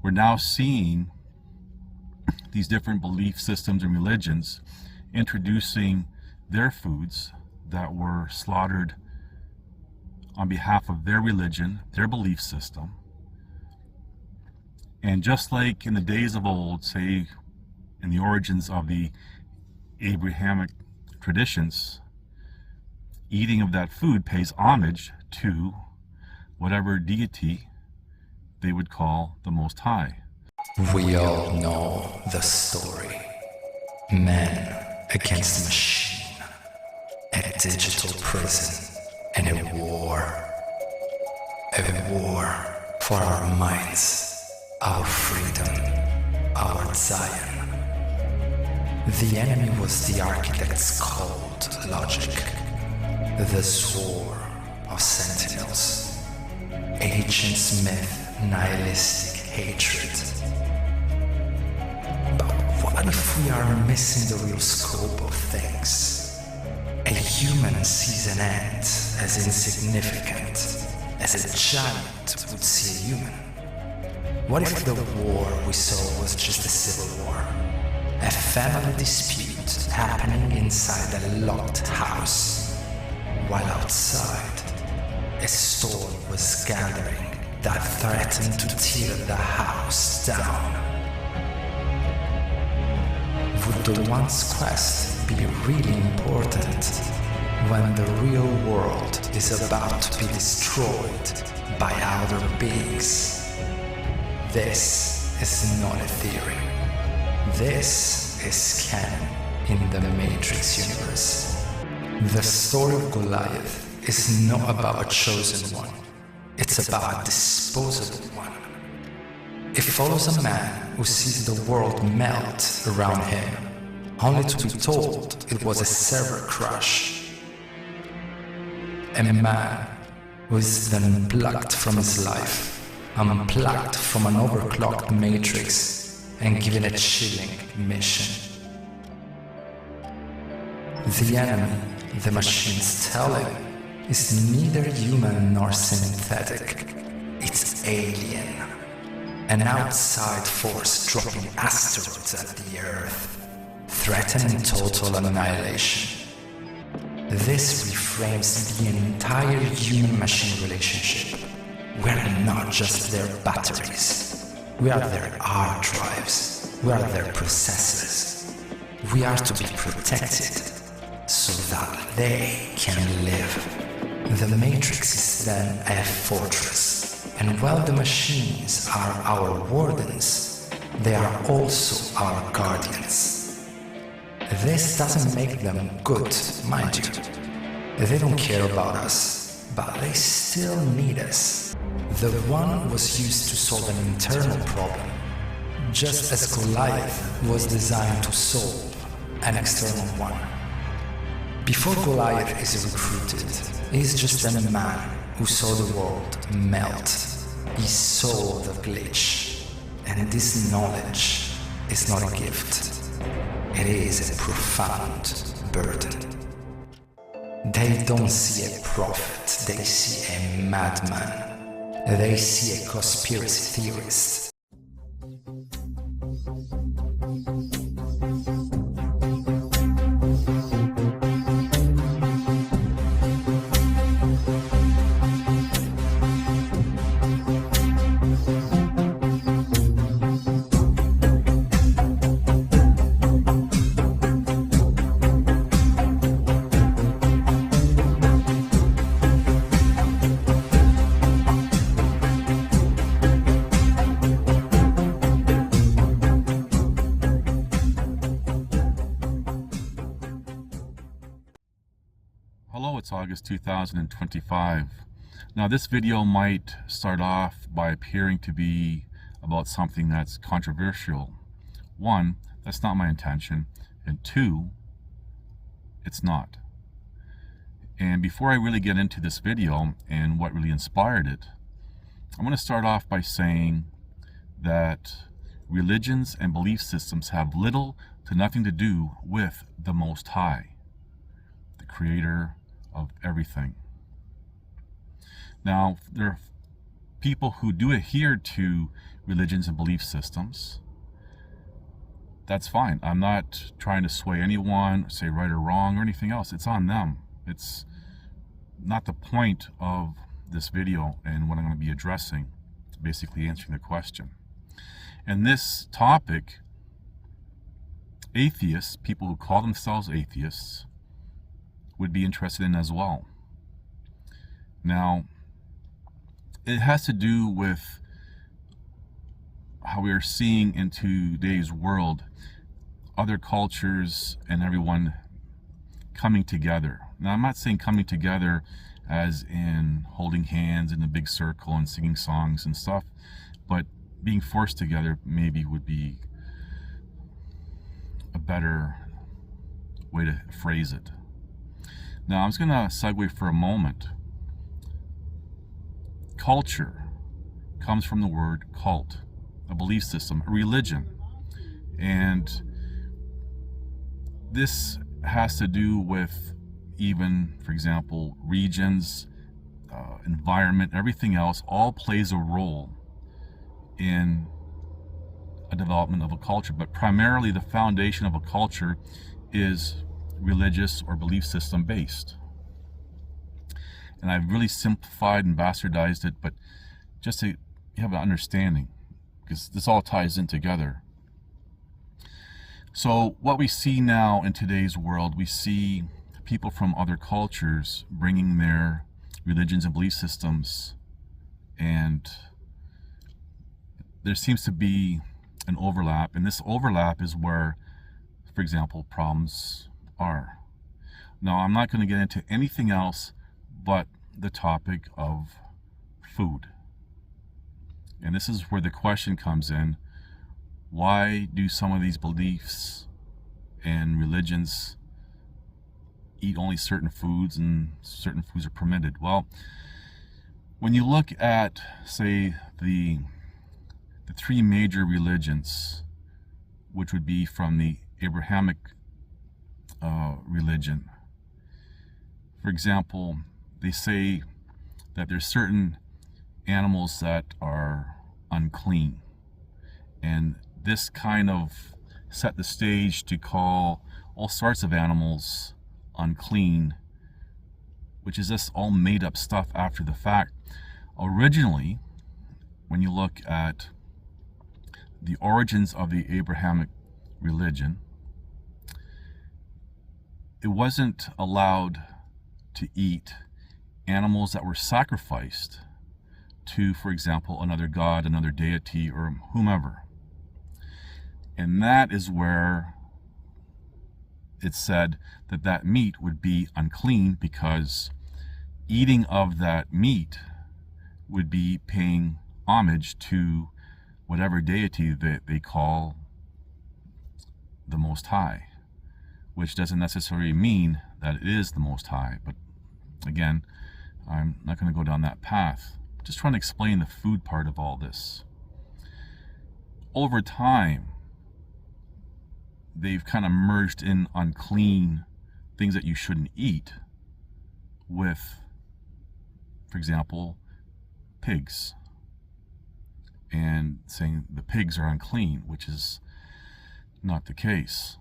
we're now seeing these different belief systems and religions introducing their foods that were slaughtered on behalf of their religion, their belief system. And just like in the days of old, say in the origins of the Abrahamic traditions, eating of that food pays homage to whatever deity they would call the Most High. We all know the story. Man against machine, a digital prison, and a war. A war for our minds, our freedom, our Zion. The enemy was the architect's cold logic, the swarm of sentinels, Agent Smith nihilistic hatred. But what if we are missing the real scope of things? A human sees an ant as insignificant as a giant would see a human. What if the war we saw was just a civil war? A family dispute happening inside a locked house, while outside a storm was gathering that threatened to tear the house down. Would the one's quest be really important when the real world is about to be destroyed by outer beings? This is not a theory. This is canon in the Matrix universe. The story of Goliath is not about a chosen one. It's about a disposable one. It follows a man who sees the world melt around him, only to be told it was a server crash. A man who is then plucked from his life, unplugged from an overclocked matrix, and given a chilling mission. The enemy the machines tell him is neither human nor synthetic. It's alien. An outside force dropping asteroids at the Earth, threatening total annihilation. This reframes the entire human-machine relationship. We're not just their batteries. We are their hard drives. We are their processors. We are to be protected so that they can live. The Matrix is then a fortress, and while the machines are our wardens, they are also our guardians. This doesn't make them good, mind you. They don't care about us, but they still need us. The one was used to solve an internal problem, just as Goliath was designed to solve an external one. Before Goliath is recruited, he is just a man who saw the world melt. He saw the glitch, and this knowledge is not a gift. It is a profound burden. They don't see a prophet, they see a madman. They see a conspiracy theorist. Hello, it's August 2025. Now this video might start off by appearing to be about something that's controversial. One, that's not my intention, and two, it's not. And before I really get into this video and what really inspired it, I'm going to start off by saying that religions and belief systems have little to nothing to do with the Most High, the creator of everything. Now, there are people who do adhere to religions and belief systems, that's fine. I'm not trying to sway anyone, say right or wrong or anything else. It's on them. It's not the point of this video and what I'm going to be addressing. It's basically answering the question. And this topic, atheists, people who call themselves atheists, would be interested in as well. Now, it has to do with how we are seeing in today's world other cultures and everyone coming together. Now, I'm not saying coming together as in holding hands in a big circle and singing songs and stuff, but being forced together maybe would be a better way to phrase it. Now, I'm just going to segue for a moment. Culture comes from the word cult, a belief system, a religion. And this has to do with even, for example, regions, environment, everything else all plays a role in a development of a culture. But primarily the foundation of a culture is religious or belief system based. And I've really simplified and bastardized it, but just to have an understanding, because this all ties in together. So what we see now in today's world, we see people from other cultures bringing their religions and belief systems, and there seems to be an overlap, and this overlap is where, for example, problems are. Now, I'm not going to get into anything else but the topic of food. And this is where the question comes in. Why do some of these beliefs and religions eat only certain foods and certain foods are permitted? Well, when you look at, say, the three major religions, which would be from the Abrahamic religion, for example, they say that there's certain animals that are unclean, and this kind of set the stage to call all sorts of animals unclean, which is just all made up stuff after the fact. Originally, when you look at the origins of the Abrahamic religion, it wasn't allowed to eat animals that were sacrificed to, for example, another god, another deity, or whomever. And that is where it said that that meat would be unclean, because eating of that meat would be paying homage to whatever deity that they call the Most High, which doesn't necessarily mean that it is the Most High. But again, I'm not going to go down that path. I'm just trying to explain the food part of all this. Over time, they've kind of merged in unclean things that you shouldn't eat with, for example, pigs, and saying the pigs are unclean, which is not the case.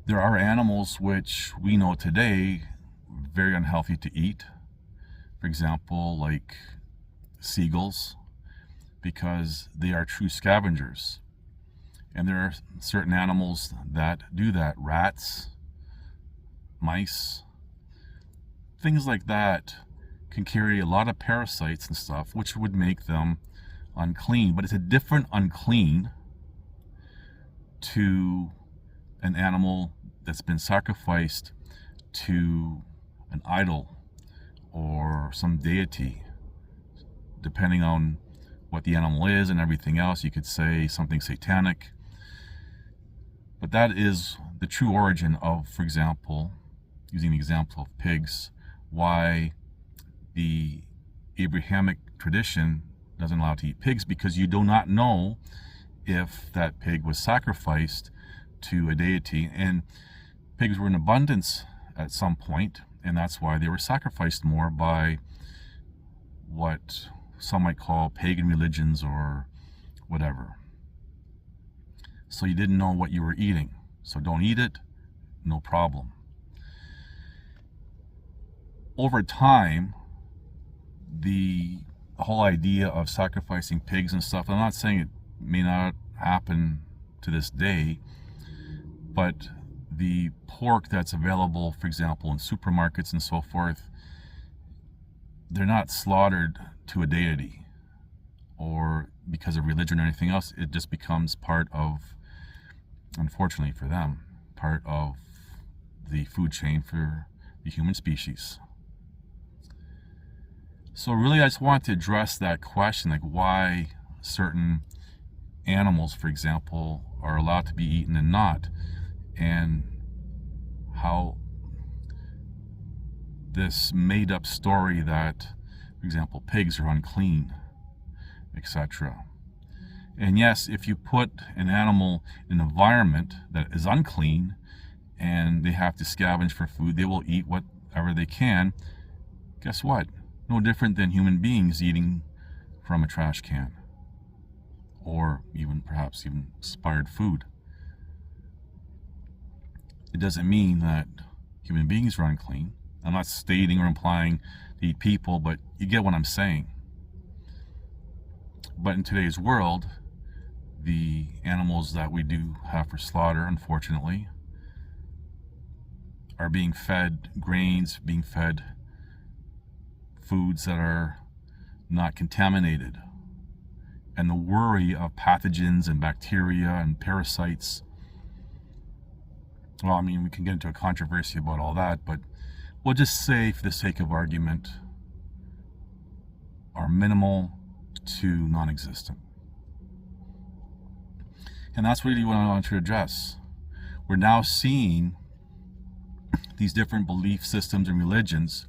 There are animals which we know today very unhealthy to eat, for example, like seagulls, because they are true scavengers. And there are certain animals that do that. Rats, mice, things like that can carry a lot of parasites and stuff, which would make them unclean. But it's a different unclean to an animal that's been sacrificed to an idol or some deity. Depending on what the animal is and everything else, you could say something satanic. But that is the true origin of, for example, using the example of pigs, why the Abrahamic tradition doesn't allow to eat pigs, because you do not know if that pig was sacrificed to a deity. And pigs were in abundance at some point, and that's why they were sacrificed more by what some might call pagan religions or whatever. So you didn't know what you were eating. So don't eat it, no problem. Over time, the whole idea of sacrificing pigs and stuff, I'm not saying it may not happen to this day, but the pork that's available, for example, in supermarkets and so forth, they're not slaughtered to a deity or because of religion or anything else. It just becomes part of, unfortunately for them, part of the food chain for the human species. So really I just want to address that question, like why certain animals, for example, are allowed to be eaten and not, and how this made up story that, for example, pigs are unclean, etc. And yes, if you put an animal in an environment that is unclean and they have to scavenge for food, they will eat whatever they can. Guess what? No different than human beings eating from a trash can, or even perhaps even expired food. It doesn't mean that human beings are unclean. I'm not stating or implying to eat people, but you get what I'm saying. But in today's world, the animals that we do have for slaughter, unfortunately, are being fed grains, being fed foods that are not contaminated. And the worry of pathogens and bacteria and parasites, well, I mean, we can get into a controversy about all that, but we'll just say, for the sake of argument, are minimal to non-existent. And that's really what I want to address. We're now seeing these different belief systems and religions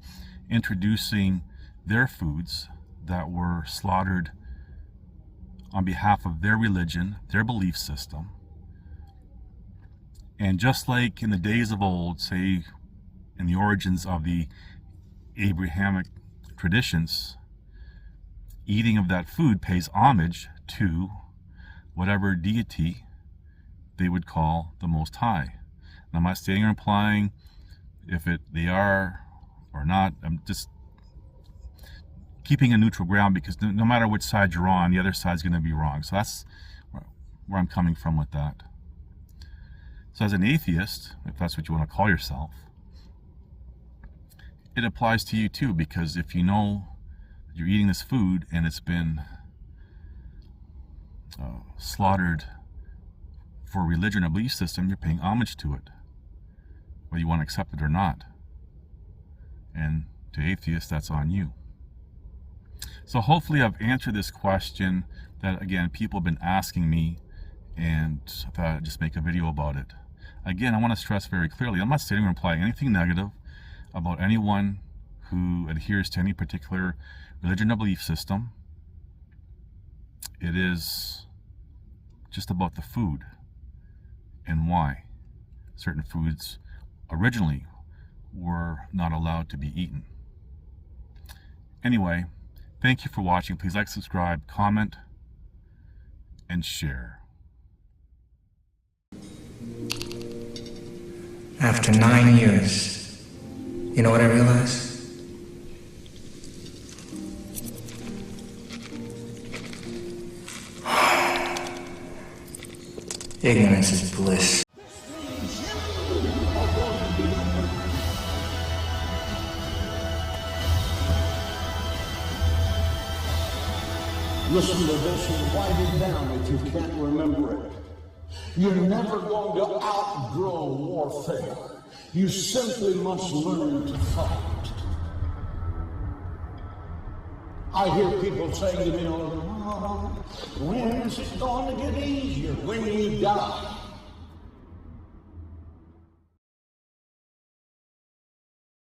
introducing their foods that were slaughtered on behalf of their religion, their belief system. And just like in the days of old, say in the origins of the Abrahamic traditions, eating of that food pays homage to whatever deity they would call the Most High. And I'm not stating or implying if they are or not. I'm just keeping a neutral ground, because no matter which side you're on, the other side's going to be wrong. So that's where I'm coming from with that. So as an atheist, if that's what you want to call yourself, it applies to you too, because if you know you're eating this food and it's been slaughtered for religion or belief system, you're paying homage to it, whether you want to accept it or not. And to atheists, that's on you. So hopefully I've answered this question that, again, people have been asking me, and I thought I'd just make a video about it. Again, I want to stress very clearly, I'm not stating or implying anything negative about anyone who adheres to any particular religion or belief system. It is just about the food and why certain foods originally were not allowed to be eaten. Anyway, thank you for watching. Please like, subscribe, comment, and share. After 9 years, you know what I realized? Ignorance is bliss. Listen to this and write it down if you can't remember it. You're never going to outgrow warfare. You simply must learn to fight. I hear people saying to me, oh, when is it going to get easier? When you die.